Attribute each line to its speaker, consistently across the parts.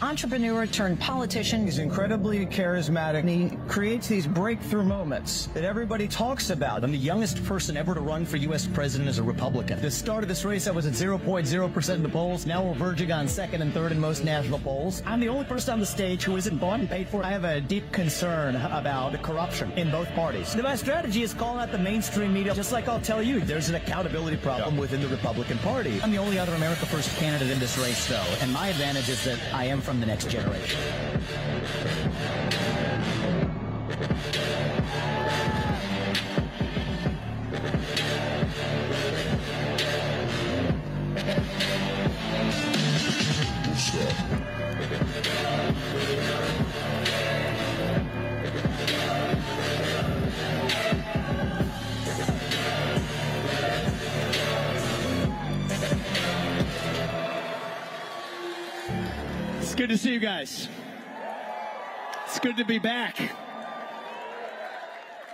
Speaker 1: entrepreneur turned politician.
Speaker 2: He's incredibly charismatic, and he creates these breakthrough moments that everybody talks about.
Speaker 3: I'm the youngest person ever to run for U.S. president as a Republican. At the start of this race, I was at 0.0% in the polls. Now we're verging on second and third in most national polls. I'm the only person on the stage who isn't bought and paid for. I have a deep concern about corruption in both parties. My strategy is calling out the mainstream media, just like I'll tell you, there's an accountability problem within the Republican Party. I'm the only other America First candidate in this race, though, and my advantage is that I am from the next generation.
Speaker 4: It's good to see you guys. It's good to be back.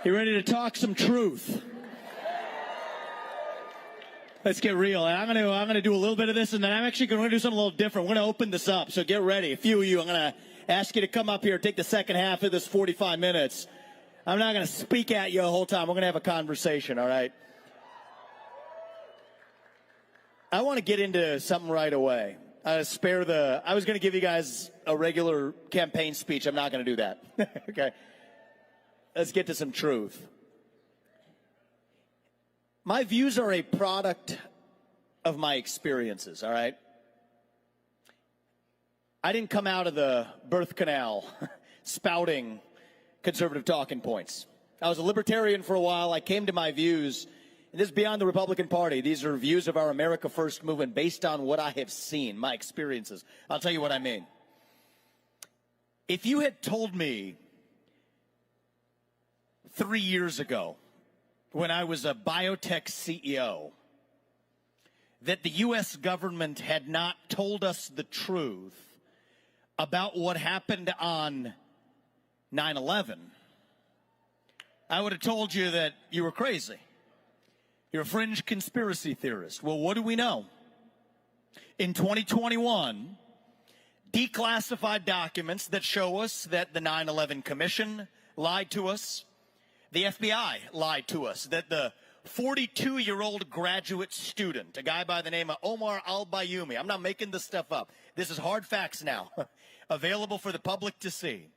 Speaker 4: You ready to talk some truth? Let's get real. I'm gonna do a little bit of this, and then I'm actually going to do something a little different. We're going to open this up, so get ready. A few of you, I'm going to ask you to come up here, take the second half of this 45 minutes. I'm not going to speak at you the whole time. We're going to have a conversation, all right? I want to get into something right away. I was going to give you guys a regular campaign speech. I'm not going to do that. Okay. Let's get to some truth. My views are a product of my experiences, all right? I didn't come out of the birth canal spouting conservative talking points. I was a libertarian for a while. I came to my views. And this is beyond the Republican Party. These are views of our America First movement based on what I have seen, my experiences. I'll tell you what I mean. If you had told me 3 years ago, when I was a biotech CEO, that the U.S. government had not told us the truth about what happened on 9/11, I would have told you that you were crazy. You're a fringe conspiracy theorist. Well, what do we know? In 2021, declassified documents that show us that the 9/11 Commission lied to us, the FBI lied to us, that the 42-year-old graduate student, a guy by the name of Omar al-Bayoumi, I'm not making this stuff up, this is hard facts now, available for the public to see,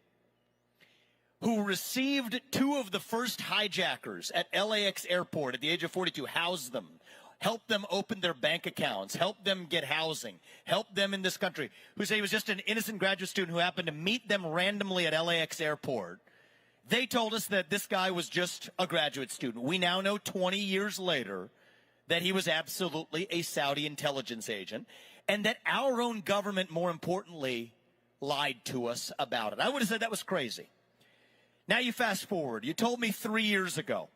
Speaker 4: who received two of the first hijackers at LAX airport at the age of 42, housed them, helped them open their bank accounts, helped them get housing, helped them in this country, who say he was just an innocent graduate student who happened to meet them randomly at LAX airport. They told us that this guy was just a graduate student. We now know 20 years later that he was absolutely a Saudi intelligence agent, and that our own government, more importantly, lied to us about it. I would have said that was crazy. Now you fast forward. You told me 3 years ago,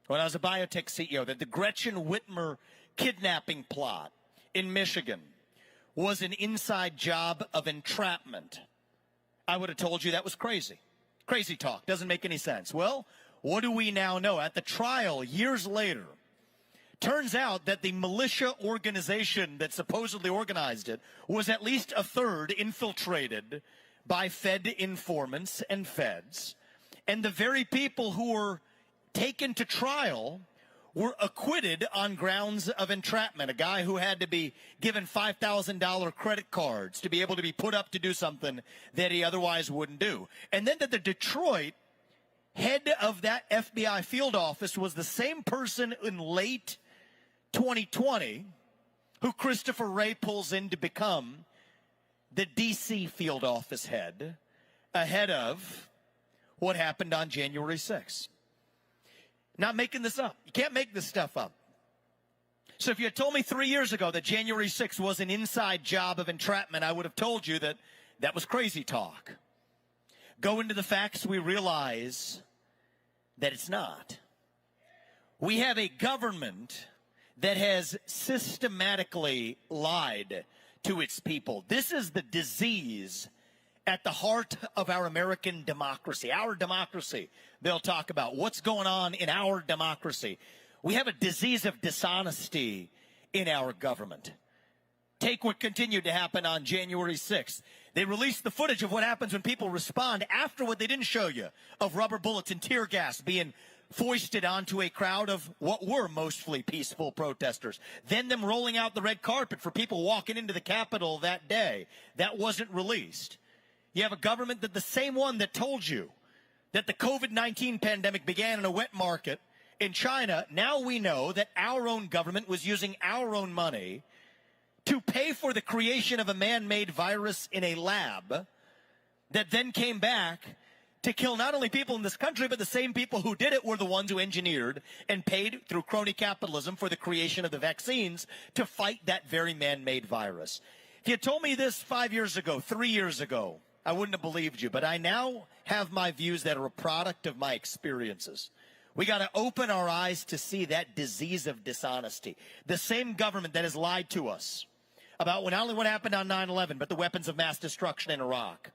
Speaker 4: when I was a biotech CEO, that the Gretchen Whitmer kidnapping plot in Michigan was an inside job of entrapment. I would have told you that was crazy. Crazy talk. Doesn't make any sense. Well, what do we now know? At the trial, years later, turns out that the militia organization that supposedly organized it was at least a third infiltrated by Fed informants and feds. And the very people who were taken to trial were acquitted on grounds of entrapment. A guy who had to be given $5,000 credit cards to be able to be put up to do something that he otherwise wouldn't do. And then that the Detroit head of that FBI field office was the same person in late 2020 who Christopher Wray pulls in to become the D.C. field office head ahead of what happened on January 6th. Not making this up. You can't make this stuff up. So if you had told me 3 years ago that January 6th was an inside job of entrapment, I would have told you that that was crazy talk. Go into the facts, we realize that it's not. We have a government that has systematically lied to its people. This is the disease at the heart of our American democracy. Our democracy, they'll talk about what's going on in our democracy. We have a disease of dishonesty in our government. Take what continued to happen on January 6th. They released the footage of what happens when people respond after what they didn't show you, of rubber bullets and tear gas being foisted onto a crowd of what were mostly peaceful protesters. Then them rolling out the red carpet for people walking into the Capitol that day. That wasn't released. You have a government that the same one that told you that the COVID-19 pandemic began in a wet market in China. Now we know that our own government was using our own money to pay for the creation of a man-made virus in a lab that then came back to kill not only people in this country, but the same people who did it were the ones who engineered and paid through crony capitalism for the creation of the vaccines to fight that very man-made virus. If you had told me this 5 years ago, 3 years ago, I wouldn't have believed you. But I now have my views that are a product of my experiences. We got to open our eyes to see that disease of dishonesty. The same government that has lied to us about not only what happened on 9/11, but the weapons of mass destruction in Iraq,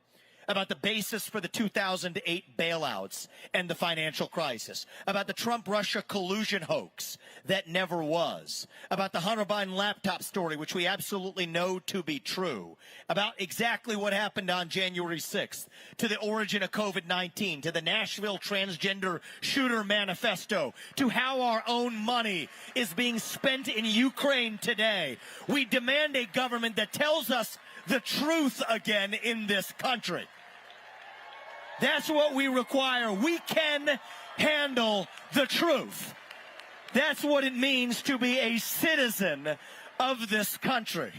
Speaker 4: about the basis for the 2008 bailouts and the financial crisis, about the Trump-Russia collusion hoax that never was, about the Hunter Biden laptop story, which we absolutely know to be true, about exactly what happened on January 6th, to the origin of COVID-19, to the Nashville transgender shooter manifesto, to how our own money is being spent in Ukraine today. We demand a government that tells us the truth again in this country. That's what we require. We can handle the truth. That's what it means to be a citizen of this country.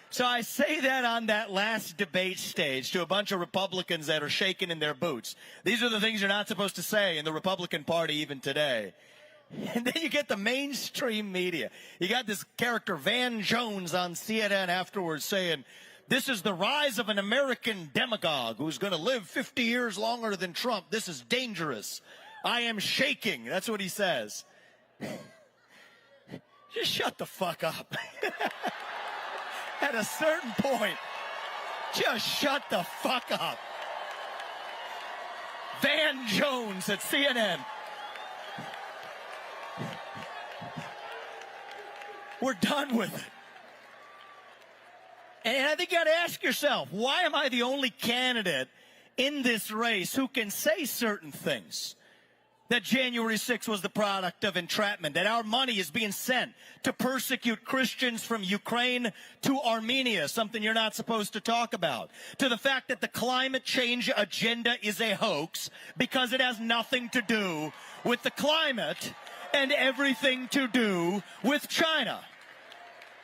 Speaker 4: So I say that on that last debate stage to a bunch of Republicans that are shaking in their boots. These are the things you're not supposed to say in the Republican Party even today. And then you get the mainstream media. You got this character, Van Jones, on CNN afterwards saying, this is the rise of an American demagogue who's going to live 50 years longer than Trump. This is dangerous. I am shaking. That's what he says. Just shut the fuck up. At a certain point, just shut the fuck up. Van Jones at CNN. We're done with it. And I think you got to ask yourself, why am I the only candidate in this race who can say certain things? That January 6th was the product of entrapment, that our money is being sent to persecute Christians from Ukraine to Armenia, something you're not supposed to talk about, to the fact that the climate change agenda is a hoax because it has nothing to do with the climate and everything to do with China.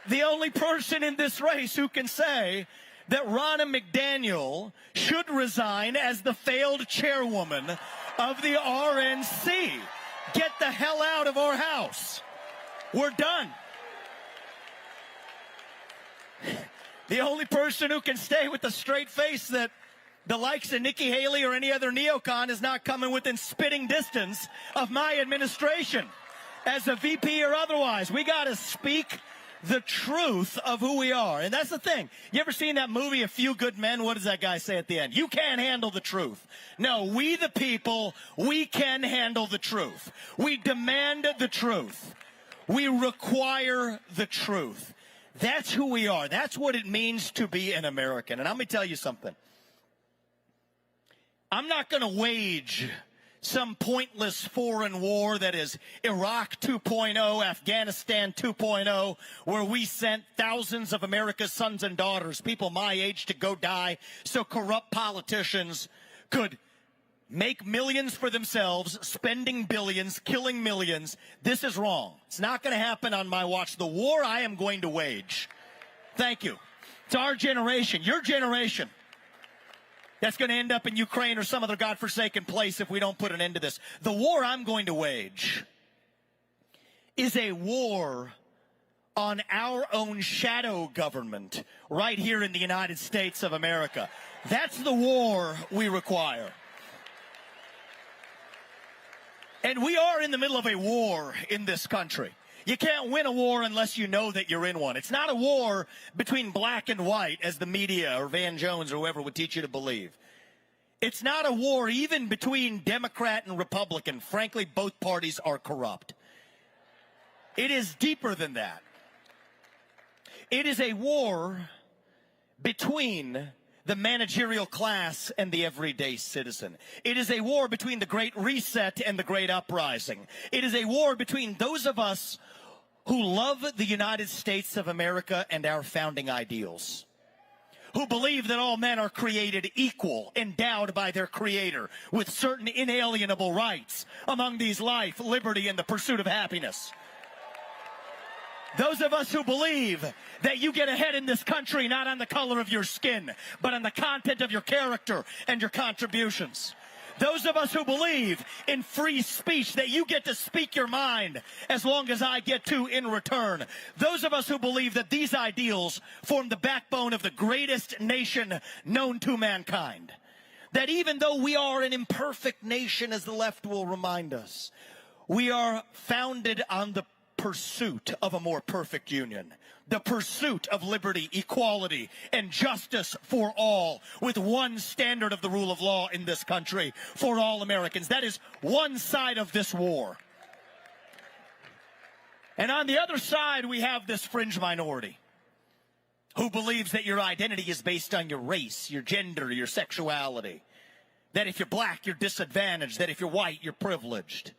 Speaker 4: The only person in this race who can say that Ronna McDaniel should resign as the failed chairwoman of the RNC. Get the hell out of our house. We're done. The only person who can stay with a straight face that the likes of Nikki Haley or any other neocon is not coming within spitting distance of my administration as a VP or otherwise. We got to speak the truth of who we are. And that's the thing. You ever seen that movie, A Few Good Men? What does that guy say at the end? You can't handle the truth. No, we the people, we can handle the truth. We demand the truth. We require the truth. That's who we are. That's what it means to be an American. And I'm going to tell you something. I'm not going to wage some pointless foreign war that is Iraq 2.0, Afghanistan 2.0, where we sent thousands of America's sons and daughters, people my age, to go die so corrupt politicians could make millions for themselves, spending billions, killing millions. This is wrong. It's not going to happen on my watch. The war I am going to wage. Thank you. It's our generation, your generation, that's going to end up in Ukraine or some other godforsaken place if we don't put an end to this. The war I'm going to wage is a war on our own shadow government right here in the United States of America. That's the war we require. And we are in the middle of a war in this country. You can't win a war unless you know that you're in one. It's not a war between black and white, as the media or Van Jones or whoever would teach you to believe. It's not a war even between Democrat and Republican. Frankly, both parties are corrupt. It is deeper than that. It is a war between the managerial class and the everyday citizen. It is a war between the Great Reset and the Great Uprising. It is a war between those of us who love the United States of America and our founding ideals, who believe that all men are created equal, endowed by their Creator with certain inalienable rights, among these life, liberty, and the pursuit of happiness. Those of us who believe that you get ahead in this country not on the color of your skin, but on the content of your character and your contributions. Those of us who believe in free speech, that you get to speak your mind as long as I get to in return. Those of us who believe that these ideals form the backbone of the greatest nation known to mankind. That even though we are an imperfect nation, as the left will remind us, we are founded on the pursuit of a more perfect union. The pursuit of liberty, equality, and justice for all, with one standard of the rule of law in this country for all Americans. That is one side of this war. And on the other side, we have this fringe minority who believes that your identity is based on your race, your gender, your sexuality. That if you're black, you're disadvantaged. That if you're white, you're privileged.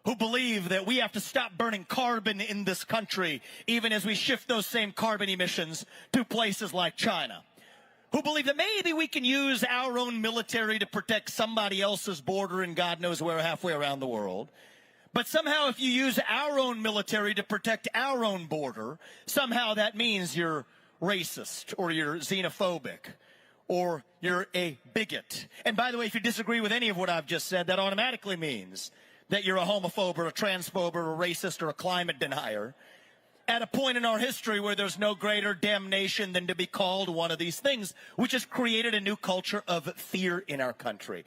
Speaker 4: Who believe that we have to stop burning carbon in this country, even as we shift those same carbon emissions to places like China. Who believe that maybe we can use our own military to protect somebody else's border and God knows where halfway around the world. But somehow if you use our own military to protect our own border, somehow that means you're racist or you're xenophobic or you're a bigot. And by the way, if you disagree with any of what I've just said, that automatically means that you're a homophobe or a transphobe or a racist or a climate denier, at a point in our history where there's no greater damnation than to be called one of these things, which has created a new culture of fear in our country.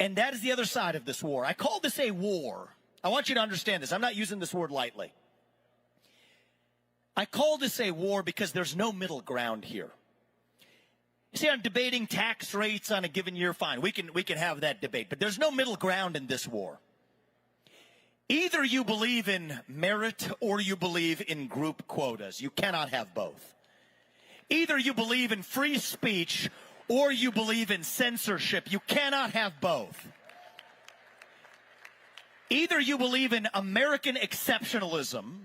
Speaker 4: And that is the other side of this war. I call this a war. I want you to understand this. I'm not using this word lightly. I call this a war because there's no middle ground here. You see, I'm debating tax rates on a given year. Fine, we can have that debate, but there's no middle ground in this war. Either you believe in merit or you believe in group quotas. You cannot have both. Either you believe in free speech or you believe in censorship. You cannot have both. Either you believe in American exceptionalism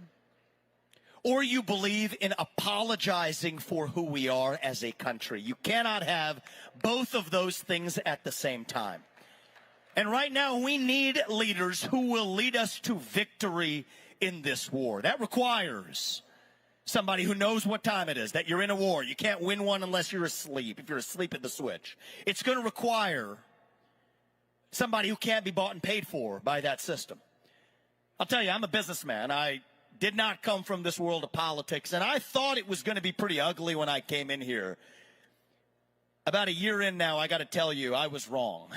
Speaker 4: or you believe in apologizing for who we are as a country. You cannot have both of those things at the same time. And right now, we need leaders who will lead us to victory in this war. That requires somebody who knows what time it is, that you're in a war. You can't win one unless you're asleep, if you're asleep at the switch. It's going to require somebody who can't be bought and paid for by that system. I'll tell you, I'm a businessman. I did not come from this world of politics, and I thought it was going to be pretty ugly when I came in here. About a year in now, I got to tell you, I was wrong.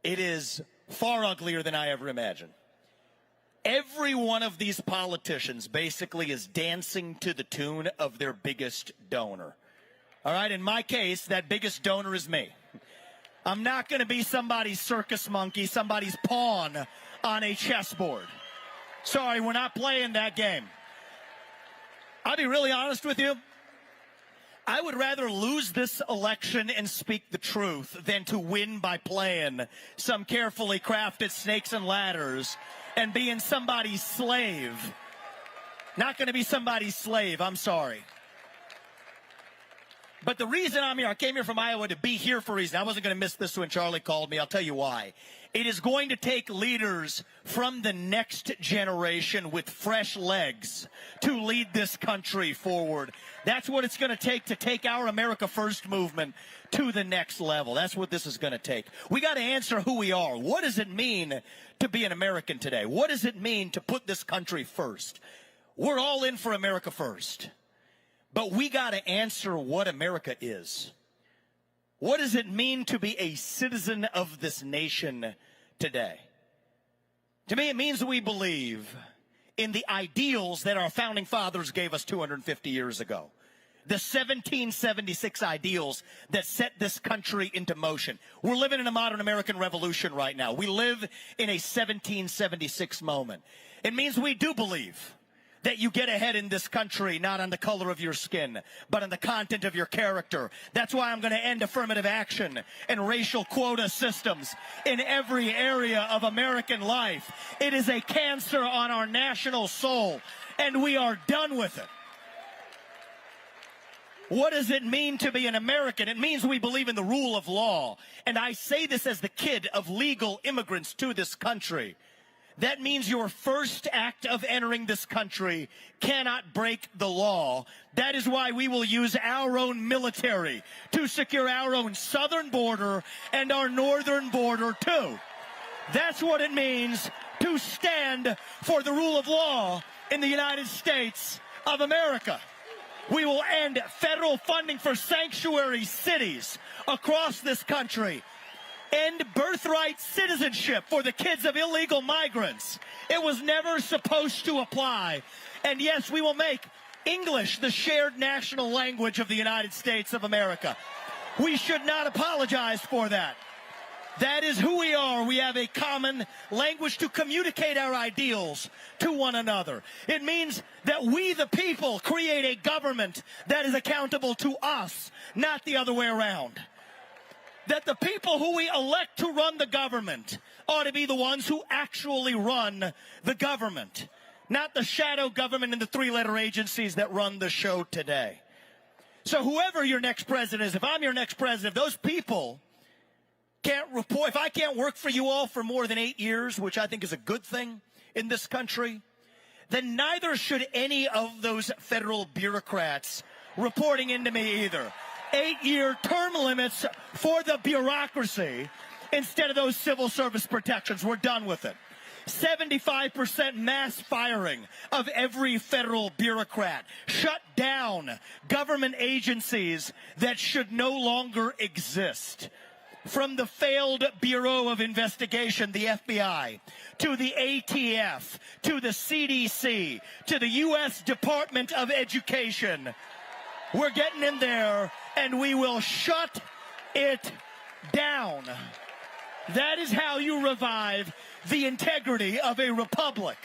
Speaker 4: It is far uglier than I ever imagined. Every one of these politicians basically is dancing to the tune of their biggest donor. All right, in my case, that biggest donor is me. I'm not going to be somebody's circus monkey, somebody's pawn on a chessboard. Sorry, we're not playing that game. I'll be really honest with you. I would rather lose this election and speak the truth than to win by playing some carefully crafted snakes and ladders and being somebody's slave. Not going to be somebody's slave, I'm sorry. But the reason I'm here, I came here from Iowa to be here for a reason. I wasn't going to miss this when Charlie called me. I'll tell you why. It is going to take leaders from the next generation with fresh legs to lead this country forward. That's what it's going to take our America First movement to the next level. That's what this is going to take. We got to answer who we are. What does it mean to be an American today? What does it mean to put this country first? We're all in for America First. But we got to answer what America is. What does it mean to be a citizen of this nation today? To me, it means that we believe in the ideals that our founding fathers gave us 250 years ago. The 1776 ideals that set this country into motion. We're living in a modern American revolution right now. We live in a 1776 moment. It means we do believe that you get ahead in this country, not on the color of your skin, but on the content of your character. That's why I'm going to end affirmative action and racial quota systems in every area of American life. It is a cancer on our national soul, and we are done with it. What does it mean to be an American? It means we believe in the rule of law. And I say this as the kid of legal immigrants to this country. That means your first act of entering this country cannot break the law. That is why we will use our own military to secure our own southern border and our northern border too. That's what it means to stand for the rule of law in the United States of America. We will end federal funding for sanctuary cities across this country. End birthright citizenship for the kids of illegal migrants. It was never supposed to apply. And yes, we will make English the shared national language of the United States of America. We should not apologize for that. That is who we are. We have a common language to communicate our ideals to one another. It means that we, the people, create a government that is accountable to us, not the other way around. That the people who we elect to run the government ought to be the ones who actually run the government, not the shadow government and the three-letter agencies that run the show today. So whoever your next president is, if I'm your next president, if those people can't report, if I can't work for you all for more than 8 years, which I think is a good thing in this country, then neither should any of those federal bureaucrats reporting into me either. 8-year term limits for the bureaucracy instead of those civil service protections. We're done with it. 75% mass firing of every federal bureaucrat. Shut down government agencies that should no longer exist. From the failed Bureau of Investigation, the FBI, to the ATF, to the CDC, to the U.S. Department of Education. We're getting in there, and we will shut it down. That is how you revive the integrity of a republic.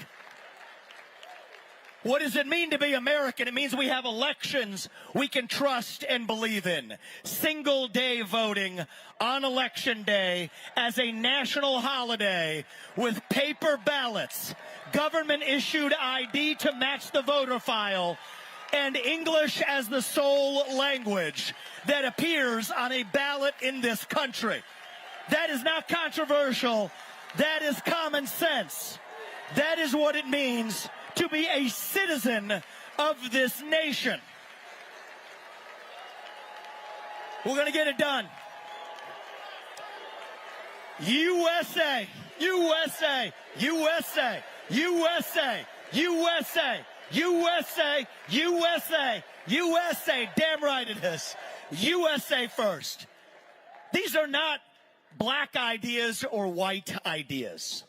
Speaker 4: What does it mean to be American? It means we have elections we can trust and believe in. Single day voting on election day as a national holiday with paper ballots, government issued ID to match the voter file, and English as the sole language that appears on a ballot in this country. That is not controversial. That is common sense. That is what it means to be a citizen of this nation. We're going to get it done. USA, USA, USA, USA, USA, USA, USA, USA. Damn right it is. USA first. These are not black ideas or white ideas.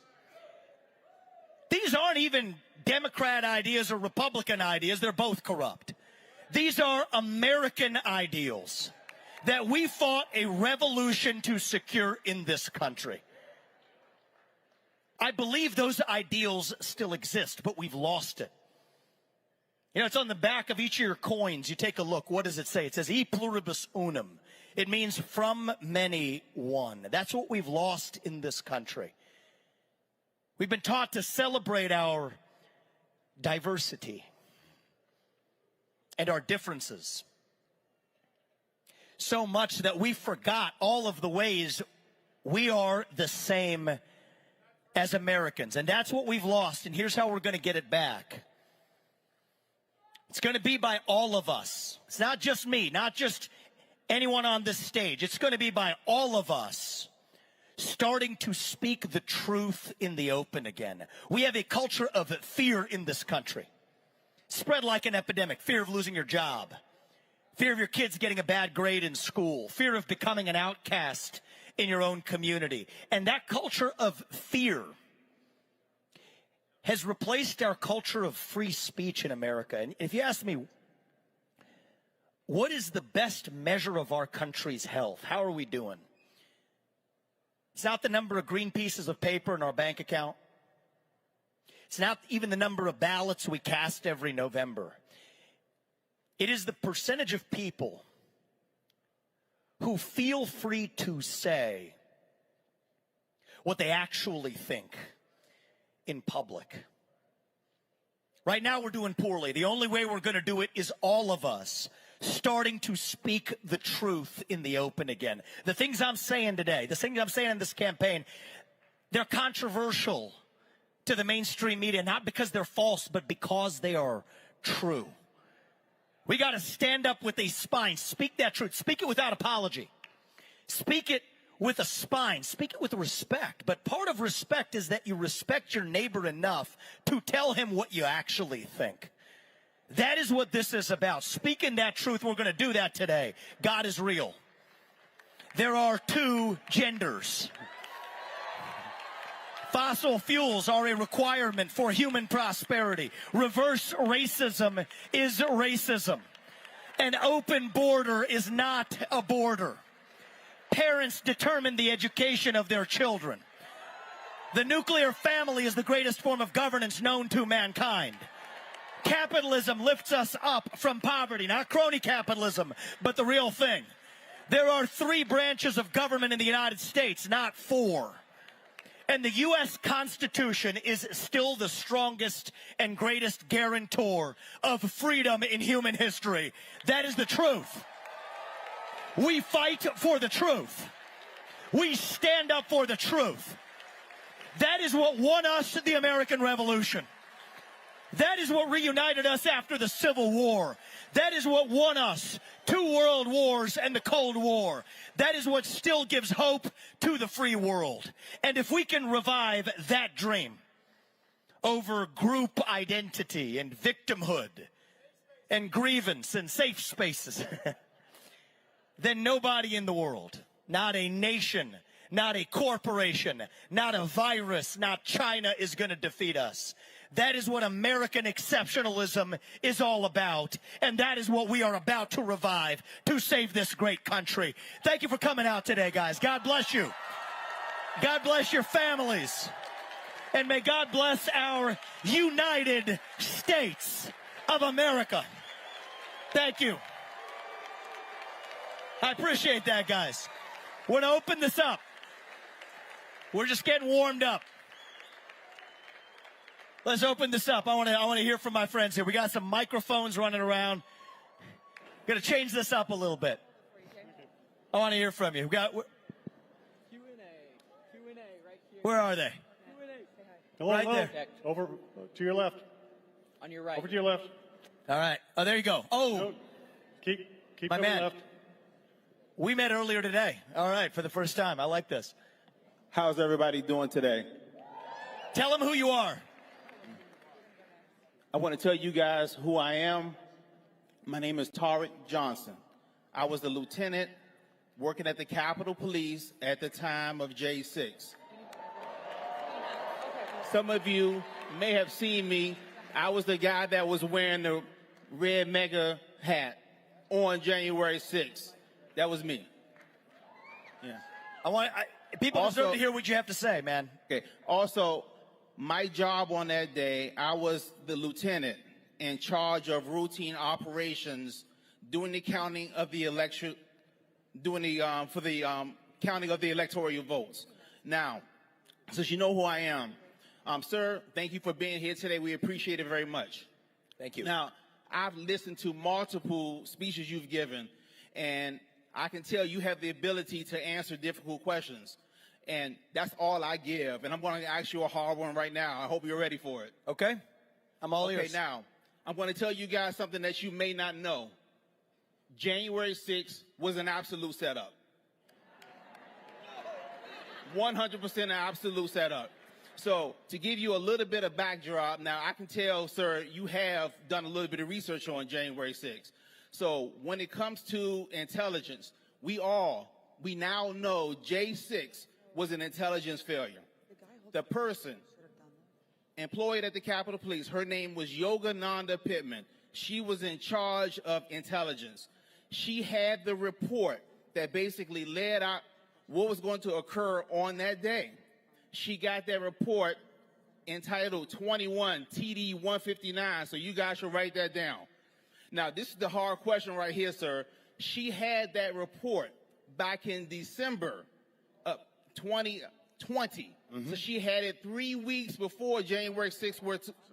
Speaker 4: These aren't even Democrat ideas or Republican ideas. They're both corrupt. These are American ideals that we fought a revolution to secure in this country. I believe those ideals still exist, but we've lost it. You know, it's on the back of each of your coins. You take a look. What does it say? It says, E pluribus unum. It means from many one. That's what we've lost in this country. We've been taught to celebrate our diversity and our differences so much that we forgot all of the ways we are the same as Americans. And that's what we've lost. And here's how we're going to get it back. It's going to be by all of us. It's not just me, not just anyone on this stage. It's going to be by all of us starting to speak the truth in the open again. We have a culture of fear in this country. Spread like an epidemic. Fear of losing your job. Fear of your kids getting a bad grade in school. Fear of becoming an outcast in your own community. And that culture of fear has replaced our culture of free speech in America. And if you ask me, what is the best measure of our country's health? How are we doing? It's not the number of green pieces of paper in our bank account. It's not even the number of ballots we cast every November. It is the percentage of people who feel free to say what they actually think in public. Right now we're doing poorly. The only way we're going to do it is all of us starting to speak the truth in the open again. The things I'm saying today, the things I'm saying in this campaign, they're controversial to the mainstream media, not because they're false, but because they are true. We got to stand up with a spine. Speak that truth. Speak it without apology. Speak it with a spine. Speak it with respect. But part of respect is that you respect your neighbor enough to tell him what you actually think. That is what this is about. Speaking that truth, we're going to do that today. God is real. There are two genders. Fossil fuels are a requirement for human prosperity. Reverse racism is racism. An open border is not a border. Parents determine the education of their children. The nuclear family is the greatest form of governance known to mankind. Capitalism lifts us up from poverty, not crony capitalism, but the real thing. There are 3 branches of government in the United States, not 4. And the U.S. Constitution is still the strongest and greatest guarantor of freedom in human history. That is the truth. We fight for the truth. We stand up for the truth. That is what won us the American Revolution. That is what reunited us after the Civil War. That is what won us 2 world wars and the Cold War. That is what still gives hope to the free world. And if we can revive that dream over group identity and victimhood and grievance and safe spaces, then nobody in the world, not a nation, not a corporation, not a virus, not China is going to defeat us. That is what American exceptionalism is all about, and that is what we are about to revive to save this great country. Thank you for coming out today, guys. God bless you. God bless your families. And may God bless our United States of America. Thank you. I appreciate that, guys. We're going to open this up. We're just getting warmed up. Let's open this up. I want to hear from my friends here. We got some microphones running around. Going to change this up a little bit. I want to hear from you. We got Q&A right here. Where are they?
Speaker 5: Hello,
Speaker 4: right
Speaker 5: hello.
Speaker 4: there.
Speaker 5: Over to your left.
Speaker 6: On your right.
Speaker 5: Over to your left.
Speaker 4: All right. Oh, there you go. Oh,
Speaker 5: No, keep
Speaker 4: my
Speaker 5: going
Speaker 4: man.
Speaker 5: left.
Speaker 4: We met earlier today. All right, for the first time. I like this.
Speaker 7: How's everybody doing today?
Speaker 4: Tell them who you are.
Speaker 7: I want to tell you guys who I am. My name is Tariq Johnson. I was the lieutenant working at the Capitol Police at the time of J6. Some of you may have seen me. I was the guy that was wearing the red mega hat on January 6th. That was me. Yeah.
Speaker 4: People deserve
Speaker 7: Also-
Speaker 4: to hear what you have to say, man.
Speaker 7: Okay. Also, my job on that day, I was the lieutenant in charge of routine operations doing the counting of the election, counting of the electoral votes. Now, since you know who I am, sir, thank you for being here today. We appreciate it very much.
Speaker 4: Thank you.
Speaker 7: Now, I've listened to multiple speeches you've given, and I can tell you have the ability to answer difficult questions. And that's all I give. And I'm going to ask you a hard one right now. I hope you're ready for it.
Speaker 4: Okay. I'm all ears.
Speaker 7: Okay, now, I'm going to tell you guys something that you may not know. January 6th was an absolute setup. 100% an absolute setup. So, to give you a little bit of backdrop, now I can tell, sir, you have done a little bit of research on January 6th. So, when it comes to intelligence, we now know J6 was an intelligence failure. The person employed at the Capitol Police, her name was Yogananda Pittman. She was in charge of intelligence. She had the report that basically laid out what was going to occur on that day. She got that report entitled 21 TD 159. So you guys should write that down. Now, this is the hard question right here, sir. She had that report back in December of 2020. So she had it 3 weeks before January 6th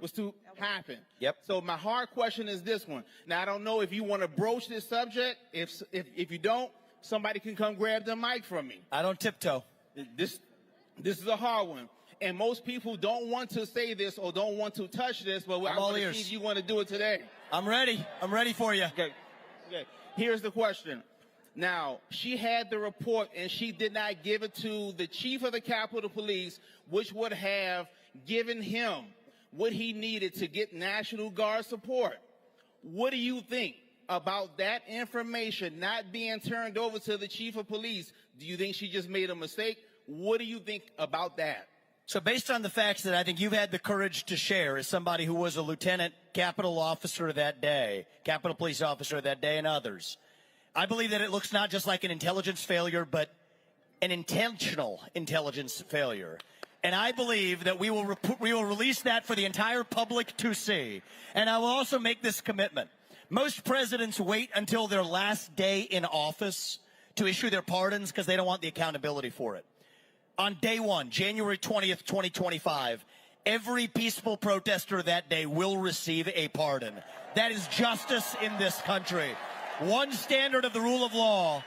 Speaker 7: was to happen.
Speaker 4: Yep.
Speaker 7: So my hard question is this one. Now, I don't know if you want to broach this subject. If you don't, somebody can come grab the mic from me.
Speaker 4: I don't tiptoe.
Speaker 7: This is a hard one. And most people don't want to say this or don't want to touch this, but I'm
Speaker 4: all
Speaker 7: going to
Speaker 4: ears.
Speaker 7: see if you want to do it today.
Speaker 4: I'm ready. I'm ready for you.
Speaker 7: Okay. Here's the question. Now, she had the report and she did not give it to the chief of the Capitol Police, which would have given him what he needed to get National Guard support. What do you think about that information not being turned over to the chief of police? Do you think she just made a mistake? What do you think about that?
Speaker 4: So based on the facts that I think you've had the courage to share as somebody who was a lieutenant Capitol officer that day, Capitol Police officer that day, and others, I believe that it looks not just like an intelligence failure, but an intentional intelligence failure. And I believe that we will release that for the entire public to see. And I will also make this commitment. Most presidents wait until their last day in office to issue their pardons because they don't want the accountability for it. On day one, January 20th, 2025, every peaceful protester that day will receive a pardon. That is justice in this country. One standard of the rule of law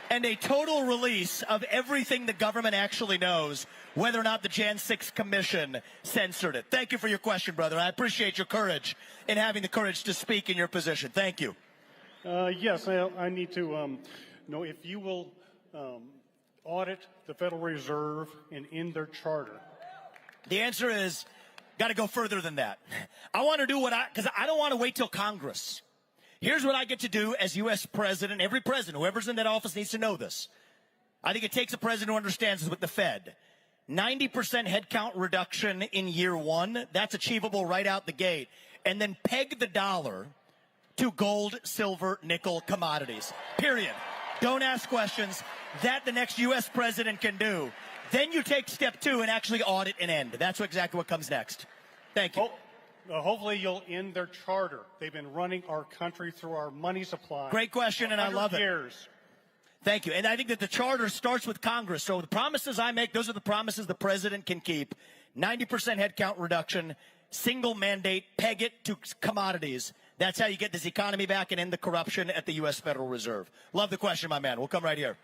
Speaker 4: and a total release of everything the government actually knows, whether or not the Jan 6 Commission censored it. Thank you for your question, brother. I appreciate your courage in having the courage to speak in your position. Thank you.
Speaker 5: Yes, I need to know if you will audit the Federal Reserve and end their charter.
Speaker 4: The answer is, got to go further than that. I want to do because I don't want to wait till Congress. Here's what I get to do as U.S. president. Every president, whoever's in that office needs to know this. I think it takes a president who understands this with the Fed. 90% headcount reduction in year one. That's achievable right out the gate. And then peg the dollar to gold, silver, nickel commodities. Period. Don't ask questions. That the next U.S. president can do. Then you take step two and actually audit and end. That's exactly what comes next. Thank you.
Speaker 5: Hopefully you'll end their charter. They've been running our country through our money supply.
Speaker 4: Great question, and I love it.
Speaker 5: Years.
Speaker 4: Thank you. And I think that the charter starts with Congress. So the promises I make, those are the promises the president can keep. 90% headcount reduction, single mandate, peg it to commodities. That's how you get this economy back and end the corruption at the U.S. Federal Reserve. Love the question, my man. We'll come right here.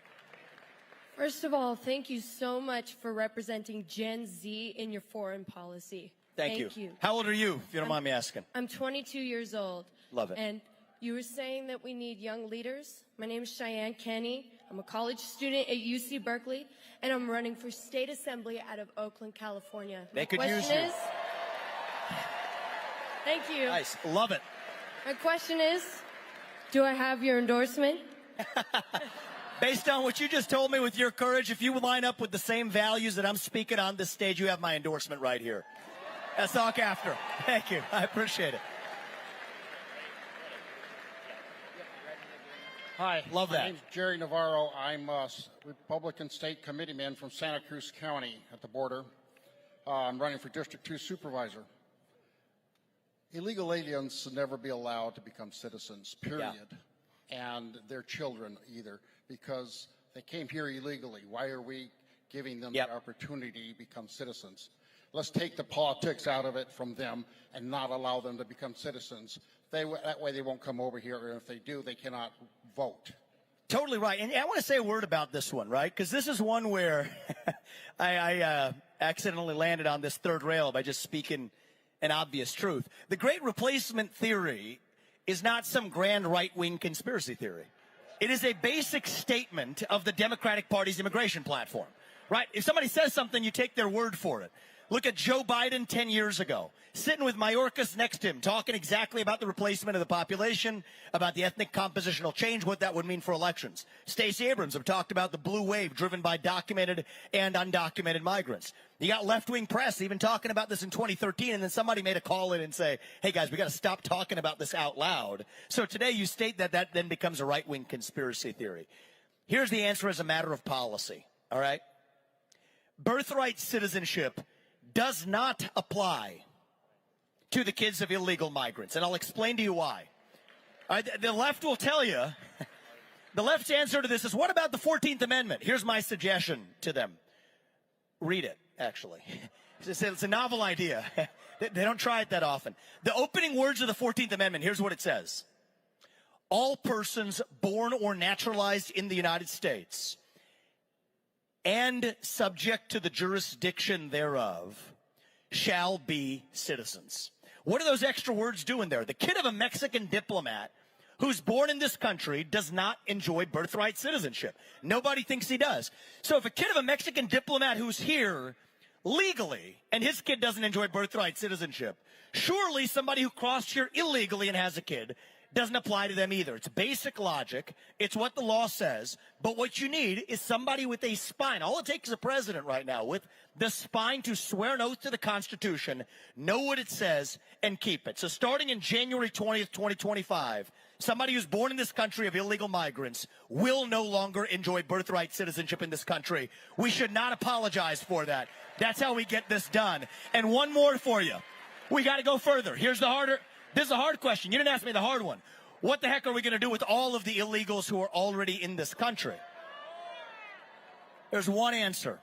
Speaker 6: First of all, thank you so much for representing Gen Z in your foreign policy.
Speaker 4: Thank you. How old are you, if you don't mind me asking?
Speaker 6: I'm 22 years old.
Speaker 4: Love it.
Speaker 6: And you were saying that we need young leaders. My name is Cheyenne Kenny. I'm a college student at UC Berkeley, and I'm running for state assembly out of Oakland, California.
Speaker 4: They could use you.
Speaker 6: Thank you.
Speaker 4: Nice. Love it.
Speaker 6: My question is, do I have your endorsement?
Speaker 4: Based on what you just told me with your courage, if you line up with the same values that I'm speaking on this stage, you have my endorsement right here. Let's talk after. Thank you. I appreciate it.
Speaker 8: Hi.
Speaker 4: Love that.
Speaker 8: My name's Jerry Navarro. I'm a Republican State Committeeman from Santa Cruz County at the border. I'm running for District 2 Supervisor. Illegal aliens should never be allowed to become citizens, period. Yeah. And their children either, because they came here illegally. Why are we giving them the opportunity to become citizens? Let's take the politics out of it from them and not allow them to become citizens. That way they won't come over here, and if they do, they cannot vote.
Speaker 4: Totally right. And I want to say a word about this one, right? Because this is one where I accidentally landed on this third rail by just speaking an obvious truth. The Great Replacement theory is not some grand right-wing conspiracy theory. It is a basic statement of the Democratic Party's immigration platform, right? If somebody says something, you take their word for it. Look at Joe Biden 10 years ago, sitting with Mayorkas next to him, talking exactly about the replacement of the population, about the ethnic compositional change, what that would mean for elections. Stacey Abrams have talked about the blue wave driven by documented and undocumented migrants. You got left-wing press even talking about this in 2013, and then somebody made a call in and say, hey, guys, we got to stop talking about this out loud. So today you state that that then becomes a right-wing conspiracy theory. Here's the answer as a matter of policy, all right? Birthright citizenship does not apply to the kids of illegal migrants. And I'll explain to you why. The left will tell you, the left's answer to this is, what about the 14th Amendment? Here's my suggestion to them. Read it, actually. It's a novel idea. They don't try it that often. The opening words of the 14th Amendment, here's what it says. All persons born or naturalized in the United States and subject to the jurisdiction thereof shall be citizens. What are those extra words doing there? The kid of a Mexican diplomat who's born in this country does not enjoy birthright citizenship. Nobody thinks he does. So if a kid of a Mexican diplomat who's here legally and his kid doesn't enjoy birthright citizenship, surely somebody who crossed here illegally and has a kid doesn't apply to them either. It's basic logic. It's what the law says. But what you need is somebody with a spine. All it takes is a president right now with the spine to swear an oath to the Constitution, know what it says, and keep it. So starting in January 20th, 2025, somebody who's born in this country of illegal migrants will no longer enjoy birthright citizenship in this country. We should not apologize for that. That's how we get this done. And one more for you. We got to go further. This is a hard question. You didn't ask me the hard one. What the heck are we going to do with all of the illegals who are already in this country? There's one answer.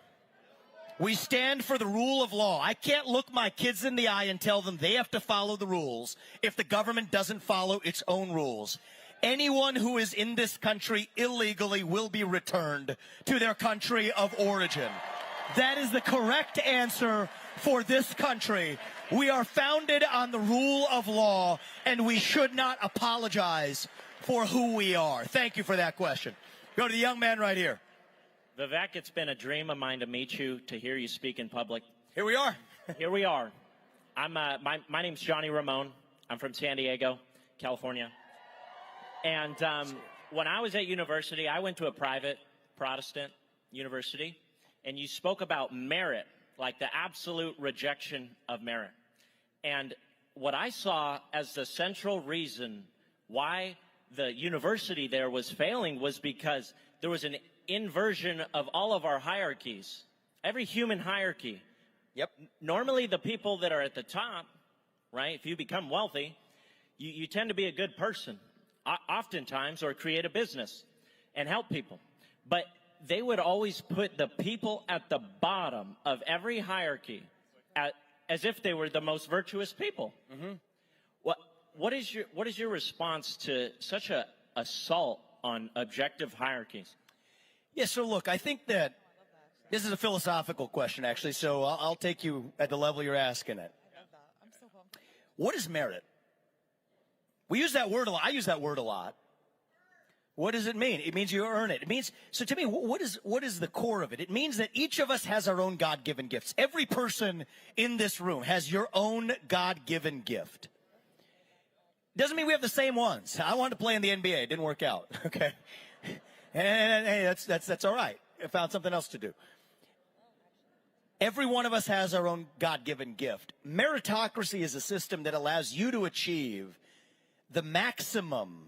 Speaker 4: We stand for the rule of law. I can't look my kids in the eye and tell them they have to follow the rules if the government doesn't follow its own rules. Anyone who is in this country illegally will be returned to their country of origin. That is the correct answer for this country. We are founded on the rule of law, and we should not apologize for who we are. Thank you for that question. Go to the young man right here.
Speaker 9: Vivek, it's been a dream of mine to meet you, to hear you speak in public.
Speaker 4: Here we are.
Speaker 9: Here we are. My name's Johnny Ramone. I'm from San Diego, California. And when I was at university, I went to a private Protestant university, and you spoke about merit, like the absolute rejection of merit. And what I saw as the central reason why the university there was failing was because there was an inversion of all of our hierarchies, every human hierarchy.
Speaker 4: Yep.
Speaker 9: Normally the people that are at the top, right, if you become wealthy, you tend to be a good person, oftentimes, or create a business and help people. But they would always put the people at the bottom of every hierarchy as if they were the most virtuous people. Mm-hmm. What is your response to such a assault on objective hierarchies?
Speaker 4: Yeah, so look, I think that this is a philosophical question, actually, so I'll take you at the level you're asking it. What is merit? We use that word a lot. I use that word a lot. What does it mean? It means you earn it. It means, so to me, what is the core of it? It means that each of us has our own God-given gifts. Every person in this room has your own God-given gift. Doesn't mean we have the same ones. I wanted to play in the NBA. It didn't work out. Okay. And hey, that's all right. I found something else to do. Every one of us has our own God-given gift. Meritocracy is a system that allows you to achieve the maximum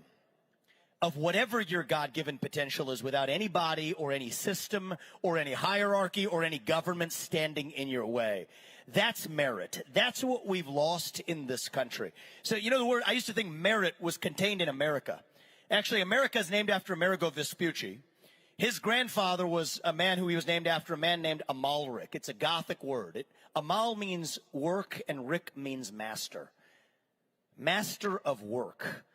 Speaker 4: of whatever your God-given potential is without anybody or any system or any hierarchy or any government standing in your way. That's merit. That's what we've lost in this country. So, you know, the word, I used to think merit was contained in America. Actually, America is named after Amerigo Vespucci. His grandfather was a man who he was named after, a man named Amalric. It's a Gothic word. Amal means work and Rick means master. Master of work.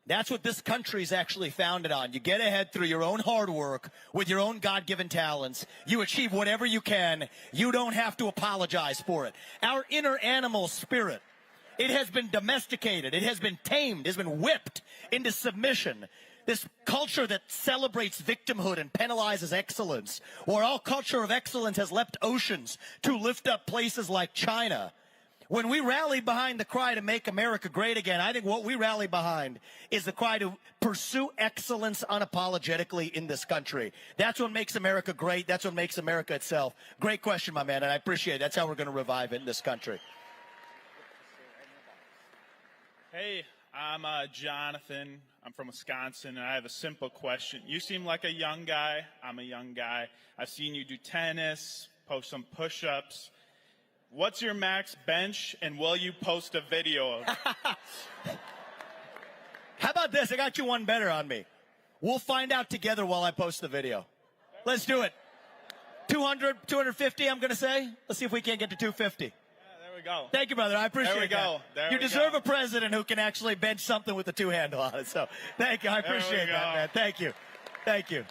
Speaker 4: That's what this country is actually founded on. You get ahead through your own hard work with your own God-given talents. You achieve whatever you can. You don't have to apologize for it. Our inner animal spirit, it has been domesticated. It has been tamed. It has been whipped into submission. This culture that celebrates victimhood and penalizes excellence, or all culture of excellence has leapt oceans to lift up places like China. When we rally behind the cry to make America great again, I think what we rally behind is the cry to pursue excellence unapologetically in this country. That's what makes America great. That's what makes America itself. Great question, my man, and I appreciate it. That's how we're going to revive it in this country.
Speaker 10: Hey, I'm Jonathan. I'm from Wisconsin, and I have a simple question. You seem like a young guy. I'm a young guy. I've seen you do tennis, post some push-ups. What's your max bench, and will you post a video of it?
Speaker 4: How about this? I got you one better on me. We'll find out together while I post the video. Let's do it. 200, 250, I'm going to say. Let's see if we can't get to 250.
Speaker 10: Yeah, there we go.
Speaker 4: Thank you, brother. I appreciate it.
Speaker 10: There we go. There
Speaker 4: you
Speaker 10: we
Speaker 4: deserve
Speaker 10: go.
Speaker 4: a president who can actually bench something with a two-handle on it. So thank you. I appreciate that, man. Thank you. Thank you.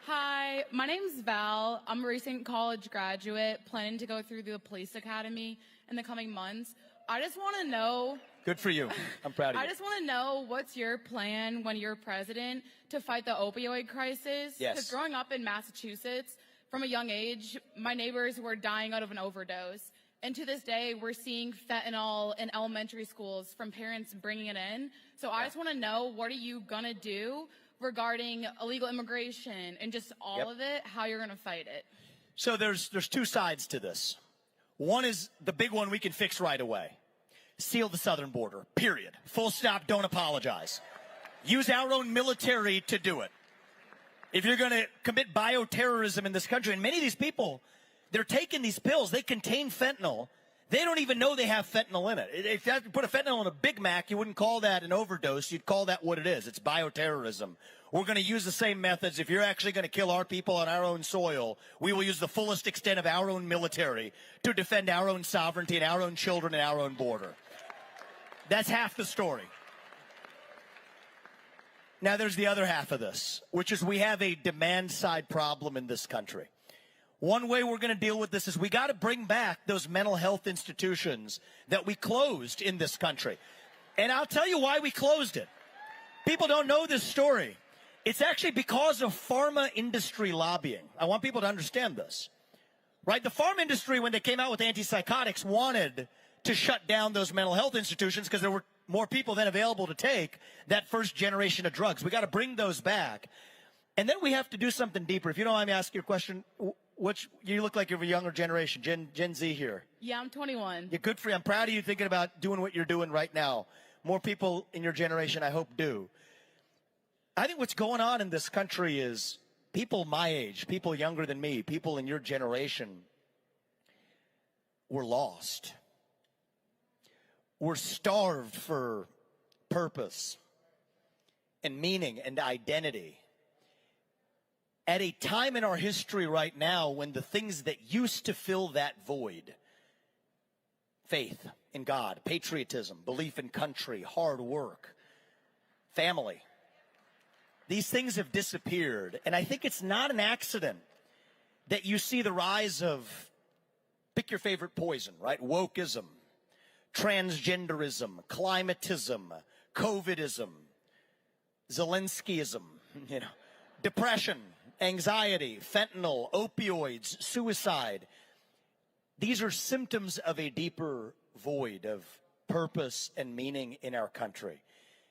Speaker 11: Hi, my name's Val. I'm a recent college graduate planning to go through the police academy in the coming months. I just want to know...
Speaker 4: Good for you. I'm proud of you.
Speaker 11: I just want to know, what's your plan when you're president to fight the opioid crisis?
Speaker 4: Yes.
Speaker 11: Because growing up in Massachusetts, from a young age, my neighbors were dying out of an overdose. And to this day, we're seeing fentanyl in elementary schools from parents bringing it in. So I just want to know, what are you going to do regarding illegal immigration and just all of it, how you're going to fight it?
Speaker 4: So there's two sides to this. One is the big one we can fix right away. Seal the southern border, period. Full stop, don't apologize. Use our own military to do it. If you're going to commit bioterrorism in this country, and many of these people, they're taking these pills, they contain fentanyl. They don't even know they have fentanyl in it. If you had to put a fentanyl in a Big Mac, you wouldn't call that an overdose. You'd call that what it is. It's bioterrorism. We're going to use the same methods. If you're actually going to kill our people on our own soil, we will use the fullest extent of our own military to defend our own sovereignty and our own children and our own border. That's half the story. Now there's the other half of this, which is we have a demand side problem in this country. One way we're going to deal with this is we got to bring back those mental health institutions that we closed in this country. And I'll tell you why we closed it. People don't know this story. It's actually because of pharma industry lobbying. I want people to understand this. Right? The pharma industry, when they came out with antipsychotics, wanted to shut down those mental health institutions because there were more people than available to take that first generation of drugs. We got to bring those back. And then we have to do something deeper. If you don't mind me asking your question, you look like you're of a younger generation, Gen Z here.
Speaker 11: Yeah, I'm 21.
Speaker 4: You're good for you. I'm proud of you thinking about doing what you're doing right now. More people in your generation, I hope, do. I think what's going on in this country is people my age, people younger than me, people in your generation, were lost. We're starved for purpose and meaning and identity. At a time in our history right now when the things that used to fill that void, faith in God, patriotism, belief in country, hard work, family, these things have disappeared. And I think it's not an accident that you see the rise of, pick your favorite poison, right? Wokeism, transgenderism, climatism, COVIDism, Zelenskyism, depression, anxiety, fentanyl, opioids, suicide. These are symptoms of a deeper void of purpose and meaning in our country.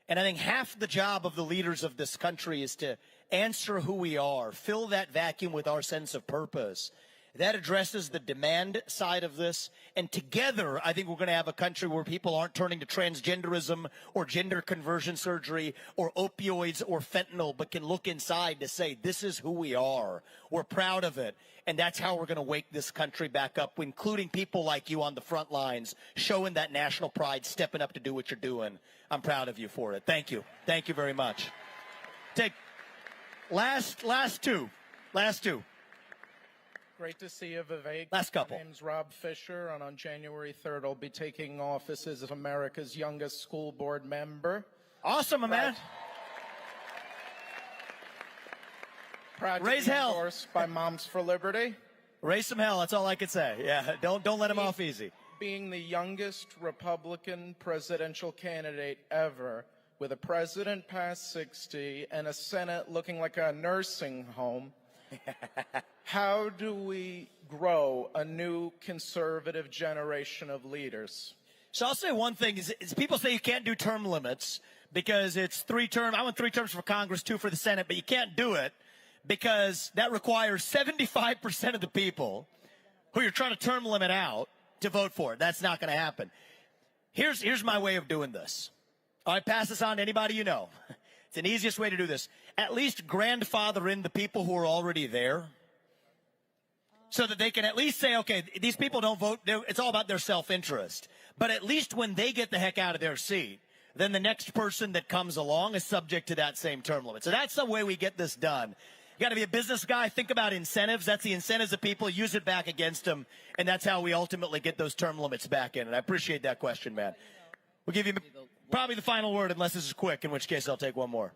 Speaker 4: And I think half the job of the leaders of this country is to answer who we are, fill that vacuum with our sense of purpose. That addresses the demand side of this. And together, I think we're going to have a country where people aren't turning to transgenderism or gender conversion surgery or opioids or fentanyl, but can look inside to say, this is who we are. We're proud of it. And that's how we're going to wake this country back up, including people like you on the front lines, showing that national pride, stepping up to do what you're doing. I'm proud of you for it. Thank you. Thank you very much. Take last two.
Speaker 12: Great to see you, Vivek.
Speaker 4: Last couple.
Speaker 12: My name's Rob Fisher, and on January 3rd, I'll be taking office as America's youngest school board member.
Speaker 4: Awesome, my man.
Speaker 12: Proud to
Speaker 4: Raise
Speaker 12: be
Speaker 4: hell.
Speaker 12: endorsed by Moms for Liberty.
Speaker 4: Raise some hell. That's all I can say. Yeah, don't let him off easy.
Speaker 12: Being the youngest Republican presidential candidate ever, with a president past 60 and a Senate looking like a nursing home, how do we grow a new conservative generation of leaders?
Speaker 4: So I'll say one thing is people say you can't do term limits because it's 3 terms. I want 3 terms for Congress, 2 for the Senate, but you can't do it because that requires 75% of the people who you're trying to term limit out to vote for it. That's not going to happen. Here's my way of doing this. All right, pass this on to anybody you know. It's an easiest way to do this. At least grandfather in the people who are already there. so that they can at least say, okay, these people don't vote. It's all about their self-interest. But at least when they get the heck out of their seat, then the next person that comes along is subject to that same term limit. So that's the way we get this done. You got to be a business guy. Think about incentives. That's the incentives of people. Use it back against them. And that's how we ultimately get those term limits back in. And I appreciate that question, man. We'll give you probably the final word, unless this is quick, in which case I'll take one more.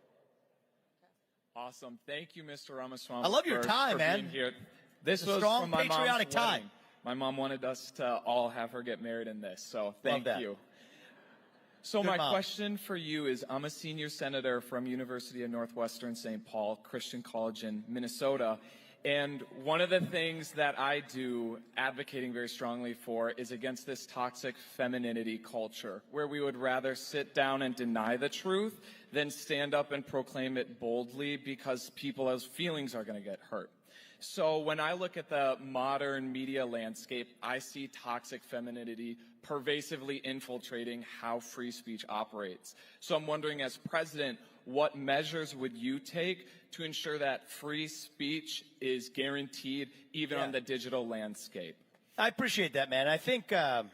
Speaker 13: Awesome. Thank you, Mr. Ramaswamy.
Speaker 4: I love your tie, man.
Speaker 13: Being here. This was
Speaker 4: strong,
Speaker 13: from my
Speaker 4: patriotic
Speaker 13: mom's
Speaker 4: tie.
Speaker 13: wedding. My mom wanted us to all have her get married in this, so thank you. So my question for you is, I'm a senior senator from University of Northwestern St. Paul Christian College in Minnesota, and one of the things that I do advocating very strongly for is against this toxic femininity culture, where we would rather sit down and deny the truth than stand up and proclaim it boldly because people's feelings are going to get hurt. So when I look at the modern media landscape, I see toxic femininity pervasively infiltrating how free speech operates. So I'm wondering, as president, what measures would you take to ensure that free speech is guaranteed even on the digital landscape?
Speaker 4: I appreciate that, man. I think I'll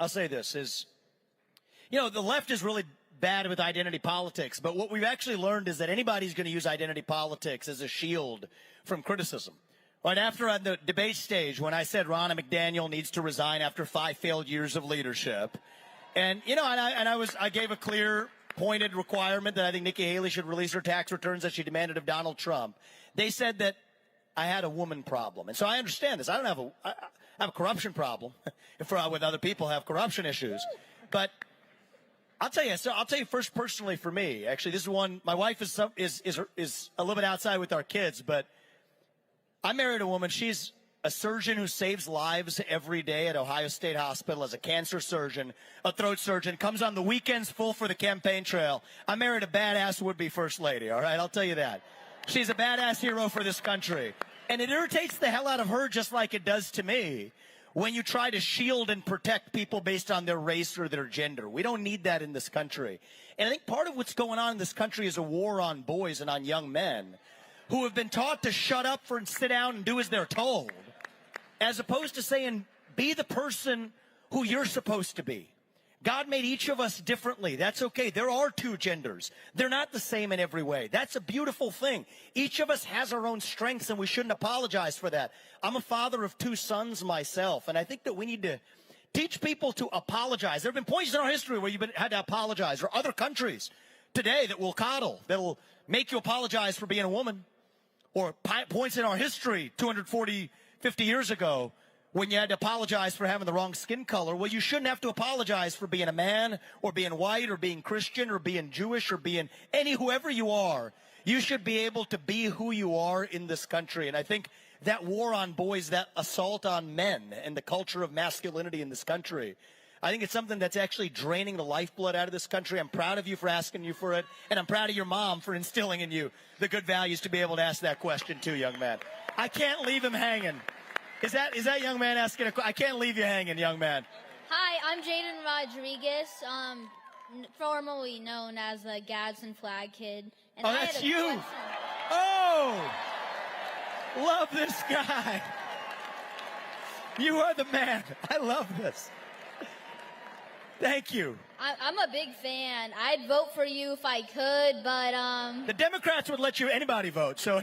Speaker 4: say this is, the left is really bad with identity politics, but what we've actually learned is that anybody's going to use identity politics as a shield from criticism. Right after on the debate stage, when I said Ronna McDaniel needs to resign after 5 failed years of leadership, and I gave a clear, pointed requirement that I think Nikki Haley should release her tax returns that she demanded of Donald Trump. They said that I had a woman problem, and so I understand this. I don't have I have a corruption problem, with other people have corruption issues, but I'll tell you first personally for me. Actually, this is one. My wife is a little bit outside with our kids, but I married a woman. She's a surgeon who saves lives every day at Ohio State Hospital as a cancer surgeon, a throat surgeon, comes on the weekends full for the campaign trail. I married a badass would-be first lady, all right? I'll tell you that. She's a badass hero for this country. And it irritates the hell out of her just like it does to me when you try to shield and protect people based on their race or their gender. We don't need that in this country. And I think part of what's going on in this country is a war on boys and on young men who have been taught to shut up and sit down and do as they're told, as opposed to saying, be the person who you're supposed to be. God made each of us differently. That's okay. There are 2 genders. They're not the same in every way. That's a beautiful thing. Each of us has our own strengths, and we shouldn't apologize for that. I'm a father of 2 sons myself, and I think that we need to teach people to apologize. There have been points in our history where you've had to apologize, or other countries today that will coddle, that will make you apologize for being a woman, or points in our history 240, 50 years ago when you had to apologize for having the wrong skin color. Well, you shouldn't have to apologize for being a man or being white or being Christian or being Jewish or being whoever you are. You should be able to be who you are in this country. And I think that war on boys, that assault on men and the culture of masculinity in this country, I think it's something that's actually draining the lifeblood out of this country. I'm proud of you for asking you for it, and I'm proud of your mom for instilling in you the good values to be able to ask that question too, young man. I can't leave him hanging. Is that young man asking a question? I can't leave you hanging, young man.
Speaker 14: Hi, I'm Jaden Rodriguez, formerly known as the Gadsden Flag Kid. And
Speaker 4: that's you. Oh, love this guy. You are the man. I love this. Thank you.
Speaker 14: I'm a big fan. I'd vote for you if I could, but
Speaker 4: the Democrats would let anybody vote. So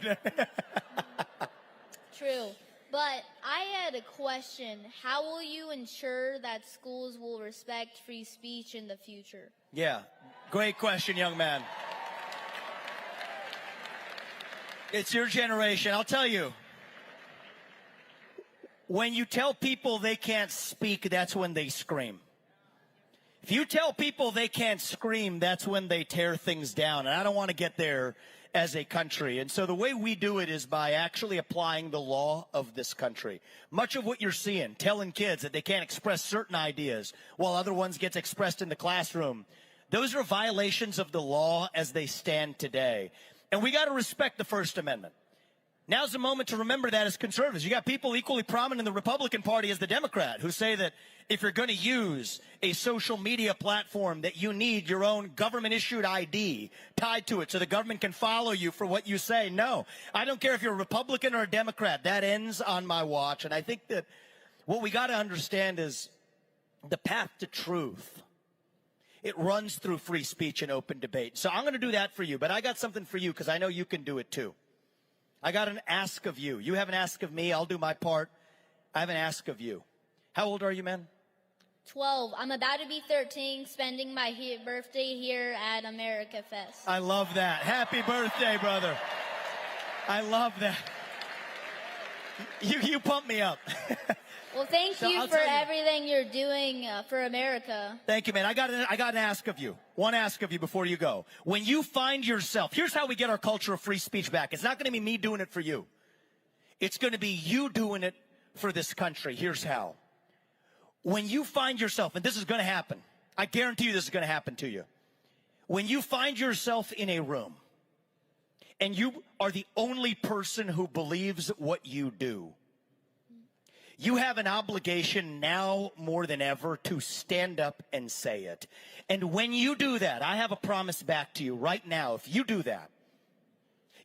Speaker 14: true. But I had a question. How will you ensure that schools will respect free speech in the future?
Speaker 4: Yeah, great question, young man. It's your generation. I'll tell you. When you tell people they can't speak, that's when they scream. If you tell people they can't scream, that's when they tear things down. And I don't want to get there as a country. And so the way we do it is by actually applying the law of this country. Much of what you're seeing, telling kids that they can't express certain ideas while other ones get expressed in the classroom, those are violations of the law as they stand today. And we got to respect the First Amendment. Now's the moment to remember that as conservatives. You got people equally prominent in the Republican Party as the Democrat who say that if you're going to use a social media platform that you need your own government-issued ID tied to it so the government can follow you for what you say. No, I don't care if you're a Republican or a Democrat. That ends on my watch. And I think that what we got to understand is the path to truth. It runs through free speech and open debate. So I'm going to do that for you, but I got something for you because I know you can do it too. I got an ask of you. You have an ask of me. I'll do my part. I have an ask of you. How old are you, man?
Speaker 14: 12. I'm about to be 13, spending my birthday here at America Fest.
Speaker 4: I love that. Happy birthday, brother. I love that. You pump me up.
Speaker 14: Well, thank you for everything you're doing for America.
Speaker 4: Thank you, man. I got an ask of you. One ask of you before you go. When you find yourself, here's how we get our culture of free speech back. It's not going to be me doing it for you. It's going to be you doing it for this country. Here's how. When you find yourself, and this is going to happen, I guarantee you this is going to happen to you. When you find yourself in a room and you are the only person who believes what you do, you have an obligation now more than ever to stand up and say it. And when you do that, I have a promise back to you right now. If you do that,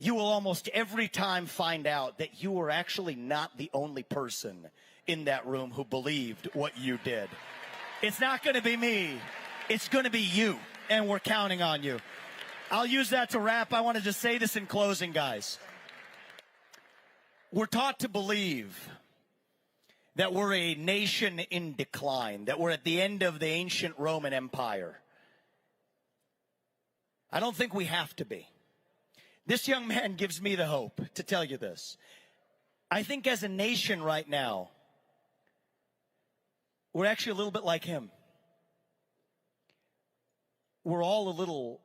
Speaker 4: you will almost every time find out that you were actually not the only person in that room who believed what you did. It's not going to be me. It's going to be you. And we're counting on you. I'll use that to wrap. I want to just say this in closing, guys. We're taught to believe that we're a nation in decline, that we're at the end of the ancient Roman Empire. I don't think we have to be. This young man gives me the hope to tell you this. I think as a nation right now, we're actually a little bit like him. We're all a little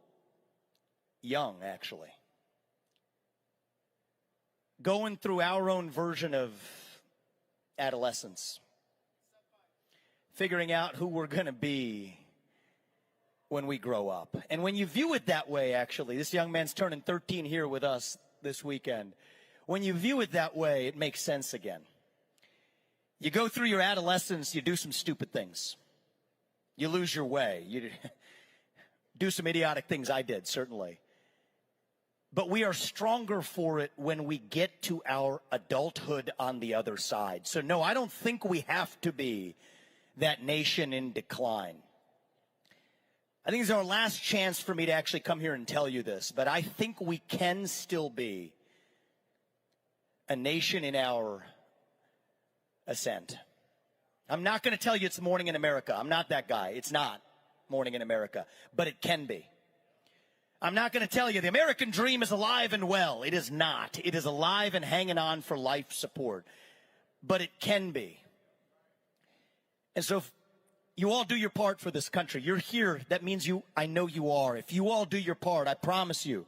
Speaker 4: young, actually. Going through our own version of adolescence. Figuring out who we're going to be when we grow up. And when you view it that way, actually, this young man's turning 13 here with us this weekend. When you view it that way, it makes sense again. You go through your adolescence, you do some stupid things. You lose your way. You do some idiotic things. I did, certainly. But we are stronger for it when we get to our adulthood on the other side. So no, I don't think we have to be that nation in decline. I think it's our last chance for me to actually come here and tell you this, but I think we can still be a nation in our ascent. I'm not going to tell you it's morning in America. I'm not that guy. It's not morning in America, but it can be. I'm not going to tell you the American dream is alive and well. It is not. It is alive and hanging on for life support, but it can be. And so if you all do your part for this country, you're here, that means I know you are. If you all do your part, I promise you,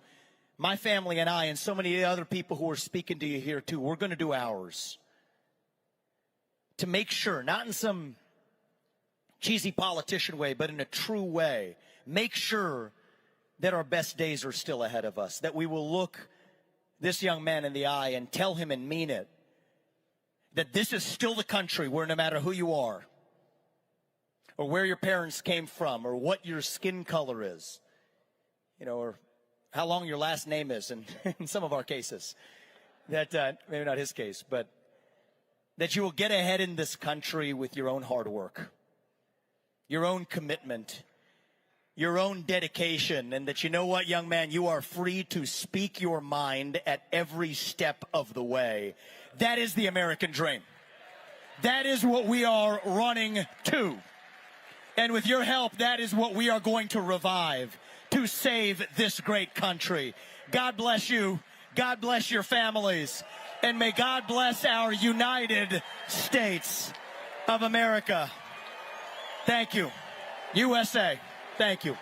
Speaker 4: my family and I and so many other people who are speaking to you here too, we're going to do ours. To make sure, not in some cheesy politician way, but in a true way, make sure that our best days are still ahead of us, that we will look this young man in the eye and tell him and mean it, that this is still the country where no matter who you are, or where your parents came from, or what your skin color is, or how long your last name is in some of our cases, that maybe not his case, but that you will get ahead in this country with your own hard work, your own commitment, your own dedication, and that you know what, young man, you are free to speak your mind at every step of the way. That is the American dream. That is what we are running to. And with your help, that is what we are going to revive to save this great country. God bless you. God bless your families. And may God bless our United States of America. Thank you. USA. Thank you.